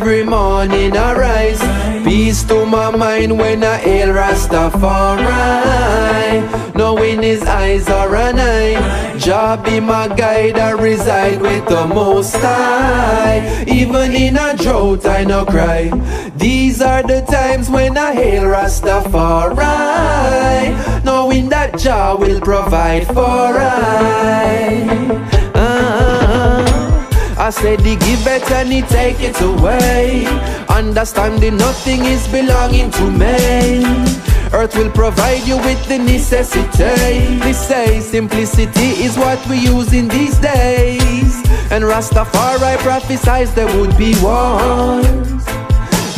Every morning I rise, peace to my mind when I hail Rastafari. Knowing his eyes are an eye, Jah be my guide, I reside with the Most High. Even in a drought I no cry, these are the times when I hail Rastafari. Knowing that Jah will provide for I said he give it and he take it away. Understanding nothing is belonging to me. Earth will provide you with the necessity. They say simplicity is what we use in these days. And Rastafari prophesies there would be wars.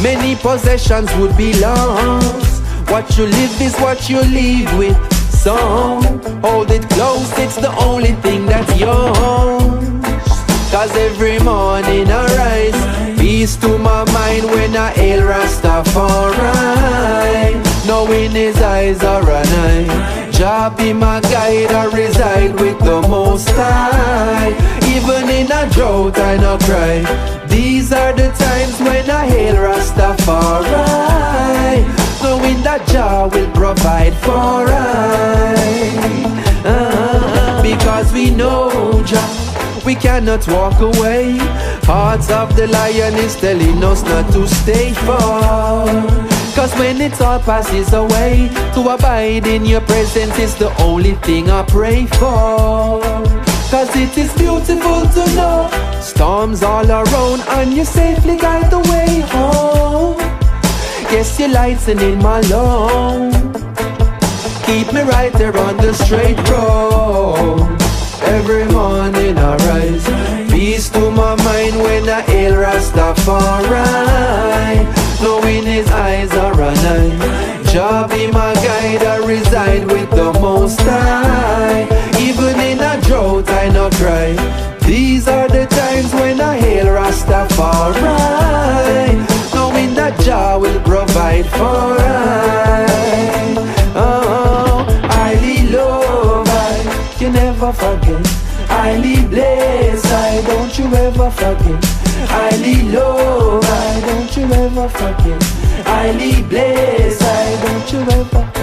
Many possessions would be lost. What you live is what you leave with. So hold it close, it's the only thing that's yours. Cause every morning I rise, peace to my mind when I hail Rastafari. Knowing his eyes are an eye, Jah be my guide, I reside with the Most High. Even in a drought I no cry, these are the times when I hail Rastafari. Knowing that Jah will provide for because we know Jah, we cannot walk away. Hearts of the lion is telling us not to stay far. Cause when it all passes away, to abide in your presence is the only thing I pray for. Cause it is beautiful to know storms all around and you safely guide the way home. Yes, your lights in my load, keep me right there on the straight road. Every morning I rise, peace to my mind when I hail Rastafari. Knowing his eyes are an eye, Jah be my guide, I reside with the Most High. Even in a drought I no cry, these are the times when I hail Rastafari. Knowing that Jah will provide for highly love you never forget, highly blessed don't you ever forget, highly love don't you ever forget, highly blessed don't you ever forget.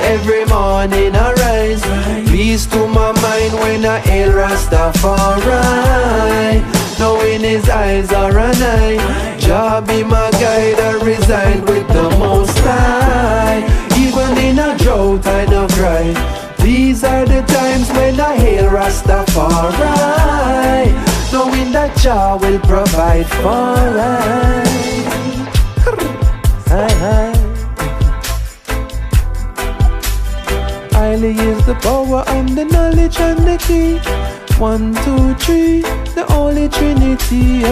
Every morning I rise, peace to my mind when I hail Rastafari. Knowing his eyes are an eye, Jah be my guide, I reside with the Most High. Even in a drought I no cry, these are the times when I hail Rastafari. Knowing that Jah will provide for highly is the power and the knowledge and the key. 1, 2, 3, the Holy Trinity.